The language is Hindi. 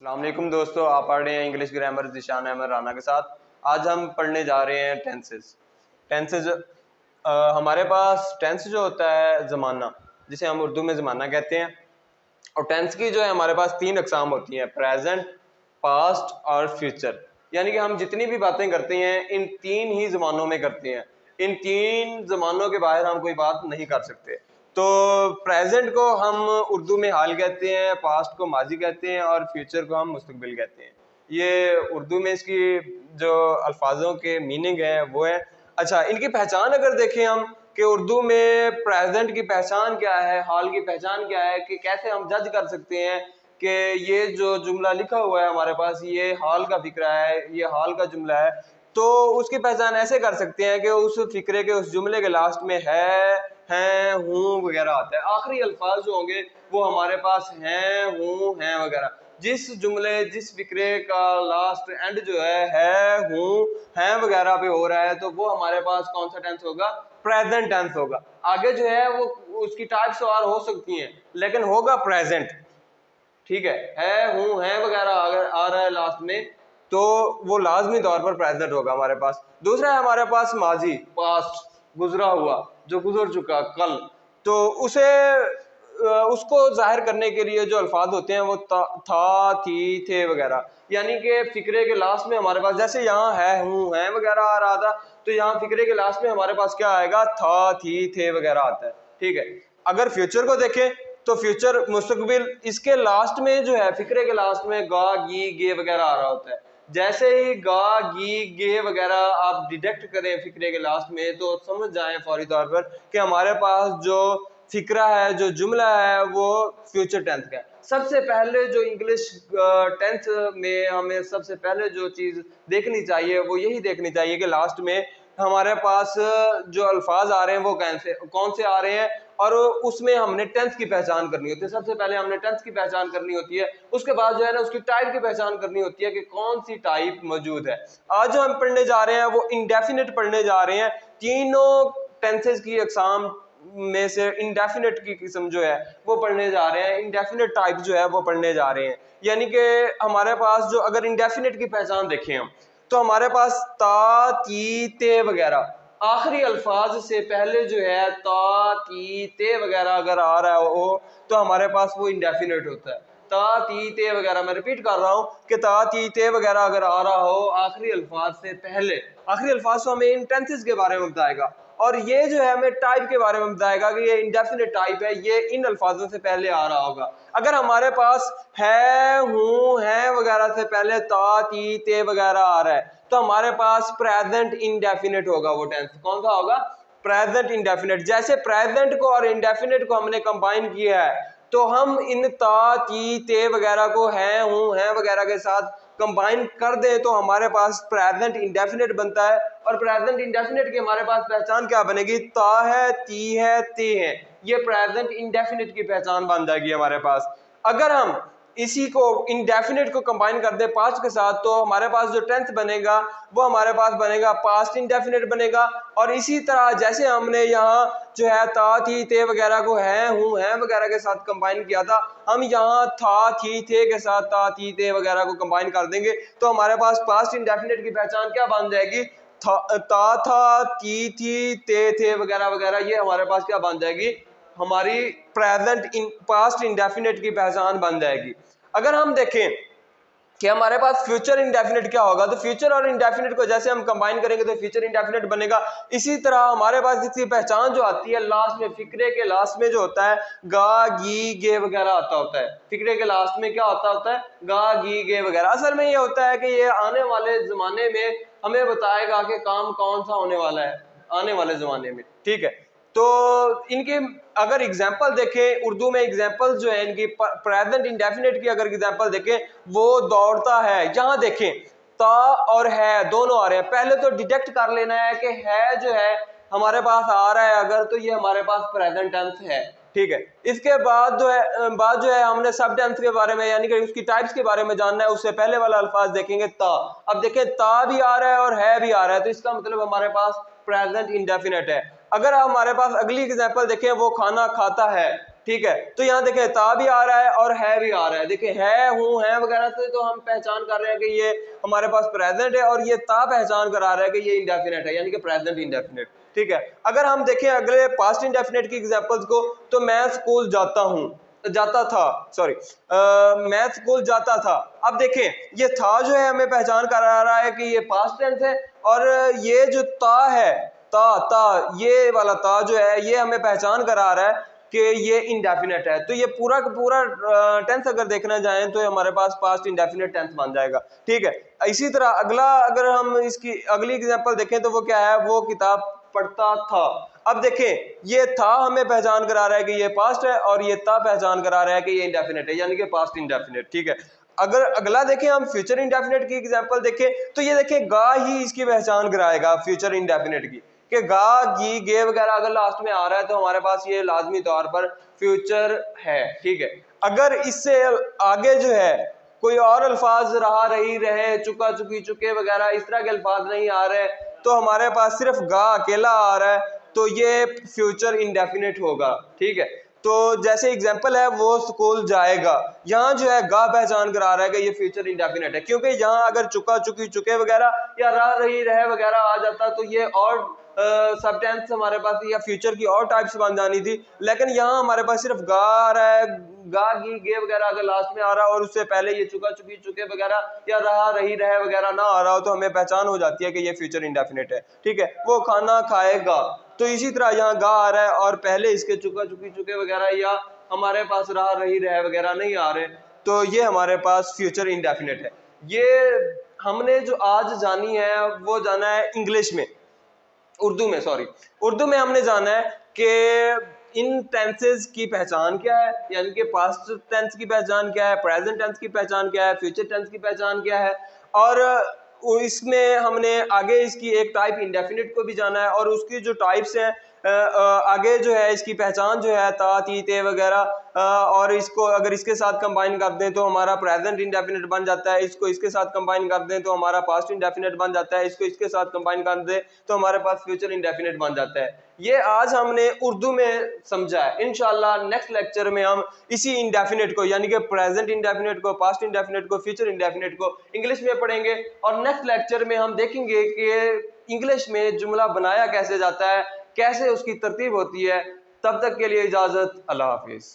अस्सलाम वालेकुम दोस्तों, आप पढ़ रहे हैं इंग्लिश ग्रामर ज़िशान अहमद राना के साथ। आज हम पढ़ने जा रहे हैं टेंसेज। हमारे पास टेंस जो होता है ज़माना, जिसे हम उर्दू में ज़माना कहते हैं। और टेंस की जो है हमारे पास तीन अक़साम होती हैं, प्रेजेंट, पास्ट और फ्यूचर। यानी कि हम जितनी भी बातें करते हैं इन तीन ही ज़मानों में करते हैं। इन तीन ज़मानों के बाहर हम कोई बात नहीं कर सकते। तो प्रेजेंट को हम उर्दू में हाल कहते हैं, पास्ट को माजी कहते हैं और फ्यूचर को हम मुस्तकबिल कहते हैं। ये उर्दू में इसकी जो अल्फाजों के मीनिंग है वो है। अच्छा, इनकी पहचान अगर देखें हम कि उर्दू में प्रेजेंट की पहचान क्या है, हाल की पहचान क्या है, कि कैसे हम जज कर सकते हैं कि ये जो जुमला लिखा हुआ है हमारे पास ये हाल का फिक्रा है, ये हाल का जुमला है। तो उसकी पहचान ऐसे कर सकते हैं कि उस फिक्रे के उस जुमले के लास्ट में है, हूँ वगैरह आता है। आखिरी अल्फाज जो होंगे वो हमारे पास हैं, हूँ, हैं वगैरह। जिस जुमले, जिस फिक्रे का लास्ट एंड जो है, हूँ, हैं वगैरह पे हो रहा है, तो वो हमारे पास कौन सा टेंस होगा? प्रेजेंट टेंस होगा। आगे जो है वो उसकी टाइप्स और हो सकती हैं, लेकिन होगा प्रेजेंट। ठीक है, हूँ, हैं वगैरह अगर आ रहा है लास्ट में तो वो लाजमी तौर पर प्रेजेंट होगा हमारे पास। दूसरा है हमारे पास माजी, पास्ट, गुजरा हुआ, जो गुजर चुका, कल। तो उसको जाहिर करने के लिए जो अल्फाज होते हैं वो था, थी, थे वगैरह। यानी कि फिक्रे के लास्ट में हमारे पास, जैसे यहाँ है, हूँ, हैं वगैरह आ रहा था, तो यहाँ फिक्रे के लास्ट में हमारे पास क्या आएगा? था, थी, थे वगैरह आता है। ठीक है। अगर फ्यूचर को देखें तो फ्यूचर मुस्तकबिल, इसके लास्ट में जो है, फिक्रे के लास्ट में गा, गी, गे वगैरह आ रहा होता है। जैसे ही गा, गी, गे वगैरह आप डिटेक्ट करें फिक्रे के लास्ट में, तो समझ जाएं फौरी तौर पर कि हमारे पास जो फिक्रा है, जो जुमला है, वो फ्यूचर टेंस का है। सबसे पहले जो इंग्लिश टेंस में हमें सबसे पहले जो चीज़ देखनी चाहिए वो यही देखनी चाहिए कि लास्ट में हमारे पास जो अल्फाज आ रहे हैं वो कौन से आ रहे हैं, और उसमें हमने टेंस की पहचान करनी होती है। सबसे पहले हमने टेंस की पहचान करनी होती है, उसके बाद जो है ना उसकी टाइप की पहचान करनी होती है कि कौन सी टाइप मौजूद है। आज जो हम पढ़ने जा रहे हैं वो इंडेफिनिट पढ़ने जा रहे हैं। तीनों टेंसेस की अक़साम में से इंडेफिनिट की किस्म जो है वो पढ़ने जा रहे हैं, इंडेफिनिट टाइप जो है वो पढ़ने जा रहे हैं। यानी कि हमारे पास जो, अगर इंडेफिनिट की पहचान देखें हम, तो हमारे पास ता, ती, ते वगैरह आखिरी अल्फाज से पहले जो है ता, ती, ते वगैरह अगर आ रहा हो तो हमारे पास वो इंडेफिनिट होता है। ता, ती, ते वगैरह, मैं रिपीट कर रहा हूँ कि ता, ती, ते वगैरह अगर आ रहा हो आखिरी अल्फाज से पहले, आखिरी अल्फाज तो हमें इन टेंसेस के बारे में बताएगा, और ये जो है हमें टाइप के बारे में बताएगा कि ये इंडेफिनिट टाइप है, ये इन अल्फाजों से पहले आ रहा होगा। अगर हमारे पास है, हूँ, हैं वगैरह से पहले ता, ती, ते वगैरह आ रहा है, तो हमारे पास प्रेजेंट इंडेफिनिट होगा। वो टेंस कौन सा होगा? Present indefinite. जैसे प्रेजेंट को और इंडेफिनिट को हमने कंबाइन किया है, तो हम इन ता, ती, ते वगैरह को हैं, हूँ, हैं वगैरह के साथ कंबाइन कर दें तो हमारे पास प्रेजेंट इंडेफिनिट बनता है। और प्रेजेंट इंडेफिनिट की हमारे पास पहचान क्या बनेगी? ता है, ती है, ते है। ये प्रेजेंट इंडेफिनिट की पहचान बन जाएगी हमारे पास। अगर हम इसी को, इंडेफिनिट को कंबाइन कर दे पास्ट के साथ, तो हमारे पास जो टेंस बनेगा वो हमारे पास बनेगा पास्ट इंडेफिनिट बनेगा। और इसी तरह जैसे हमने यहाँ जो है ता, थी, ते वगैरह को है, हूँ, हैं वगैरह के साथ कंबाइन किया था, हम यहाँ था, थी, थे के साथ ता, थी, ते वगैरह को कंबाइन कर देंगे तो हमारे पास पास्ट इंडेफिनिट की पहचान क्या बन जाएगी? ता था, थी, ते थे वगैरह वगैरह, ये हमारे पास क्या बन जाएगी? हमारी प्रेजेंट पास्ट इंडेफिनिट की पहचान बन जाएगी। अगर हम देखें कि हमारे पास फ्यूचर इंडेफिनिट क्या होगा, तो फ्यूचर और इंडेफिनिट को जैसे हम कंबाइन करेंगे तो फ्यूचर इंडेफिनिट बनेगा। इसी तरह हमारे पास इसकी पहचान जो आती है लास्ट में, फिक्रे के लास्ट में जो होता है गा, गी, गे वगैरह आता होता है। फिक्रे के लास्ट में क्या होता है? गा, गी, गे वगैरह। असल में ये होता है कि ये आने वाले जमाने में हमें बताएगा कि काम कौन सा होने वाला है आने वाले जमाने में। ठीक है। तो इनके अगर एग्जाम्पल देखें, उर्दू में एग्जाम्पल जो है इनकी प्रेजेंट इंडेफिनिट की अगर एग्जाम्पल देखें, वो दौड़ता है। यहाँ देखें ता और है दोनों आ रहे हैं। पहले तो डिटेक्ट कर लेना है कि है जो है हमारे पास आ रहा है अगर, तो ये हमारे पास प्रेजेंट टेंस है। ठीक है। इसके बाद जो है हमने सब टेंस के बारे में, यानी कि उसकी टाइप्स के बारे में जानना है। उससे पहले वाला अल्फाज देखेंगे ता। अब देखें ता भी आ रहा है और है भी आ रहा है, तो इसका मतलब हमारे पास प्रेजेंट इंडेफिनिट है। अगर हमारे पास अगली एग्जांपल देखें, वो खाना खाता है, ठीक है। तो यहाँ देखें ता भी आ रहा है और है भी आ रहा है। देखें है, हूँ, है वगैरह से तो हम पहचान कर रहे हैं कि ये हमारे पास प्रेजेंट है, और ये ता पहचान करा रहा है कि ये इंडेफिनेट है, यानी कि प्रेजेंट इंडेफिनेट। ठीक है। अगर हम देखें अगले पास्ट इंडेफिनेट की एग्जांपल्स को, तो मैं स्कूल जाता हूँ, जाता था, सॉरी, मैं स्कूल जाता था। अब देखें ये था जो है हमें पहचान करा रहा है कि ये पास्ट टेंस है, और ये जो ता है, ता ये वाला ता जो है ये हमें पहचान करा रहा है कि ये इंडेफिनेट है। तो ये पूरा का पूरा टेंस अगर देखना चाहें तो हमारे पास पास्ट इंडेफिनेट टेंस बन जाएगा। ठीक है। इसी तरह अगला अगर हम इसकी अगली एग्जांपल देखें तो वो क्या है, वो किताब पढ़ता था। अब देखें ये था हमें पहचान करा रहा है कि ये पास्ट है, और ये था पहचान करा रहा है कि ये इंडेफिनेट है, यानी कि पास्ट इंडेफिनेट। ठीक है। अगर अगला देखें हम फ्यूचर इंडेफिनेट की एग्जांपल देखें तो ये देखें गा ही इसकी पहचान कराएगा फ्यूचर इंडेफिनेट की, कि गा, गी, गे वगैरह अगर लास्ट में आ रहा है तो हमारे पास ये लाजमी तौर पर फ्यूचर है। ठीक है। अगर इससे आगे जो है कोई और अल्फाज रहा, रही, रहे, चुका, चुकी, चुके वगैरह इस तरह के अल्फाज नहीं आ रहे तो हमारे पास सिर्फ गा अकेला आ रहा है, तो ये फ्यूचर इंडेफिनिट होगा। ठीक है। तो जैसे एग्जांपल है वो स्कूल जाएगा, यहाँ जो है गा पहचान करा रहा है कि ये फ्यूचर इंडेफिनिट है, क्योंकि यहाँ अगर चुका, चुकी, चुके वगैरह या रह, रही, रहे वगैरह आ जाता तो ये और सब टेंस हमारे पास या फ्यूचर की और टाइप्स बन जानी थी। लेकिन यहाँ हमारे पास सिर्फ गा आ रहा है, गा, गी, गे वगैरह अगर लास्ट में आ रहा है और उससे पहले ये चुका, चुकी, चुके वगैरह या रहा, रही, रहे वगैरह ना आ रहा हो तो हमें पहचान हो जाती है कि ये फ्यूचर इंडेफिनिट है। ठीक है। वो खाना खाएगा, तो इसी तरह यहाँ गा आ रहा है और पहले इसके चुका, चुकी, चुके वगैरह या हमारे पास रहा, रही, रहे वगैरह नहीं आ रहे, तो ये हमारे पास फ्यूचर इंडेफिनिट है। ये हमने जो आज जानी है वो जाना है इंग्लिश में, उर्दू में, सॉरी, उर्दू में हमने जाना है कि इन टेंसेस की पहचान क्या है, यानी कि पास्ट टेंस की पहचान क्या है, प्रेजेंट टेंस की पहचान क्या है, फ्यूचर टेंस की पहचान क्या है, और इसमें हमने आगे इसकी एक टाइप इंडेफिनिट को भी जाना है, और उसकी जो टाइप्स हैं आगे जो है इसकी पहचान जो है ता, ती, ते वगैरह, और इसको अगर इसके साथ कंबाइन कर दें तो हमारा प्रेजेंट इंडेफिनिट बन जाता है, इसको इसके साथ कंबाइन कर दें तो हमारा पास्ट इंडेफिनिट बन जाता है, इसको इसके साथ कंबाइन कर दें तो हमारे पास फ्यूचर इंडेफिनिट बन जाता है। ये आज हमने उर्दू में समझा है। इंशाल्लाह नेक्स्ट लेक्चर में हम इसी इंडेफिनिट को, यानी कि प्रेजेंट इंडेफिनिट को, पास्ट इंडेफिनिट को, फ्यूचर इंडेफिनिट को इंग्लिश में पढ़ेंगे, और नेक्स्ट लेक्चर में हम देखेंगे कि इंग्लिश में जुमला बनाया कैसे जाता है, कैसे उसकी तरतीब होती है। तब तक के लिए इजाजत, अल्लाह हाफिज।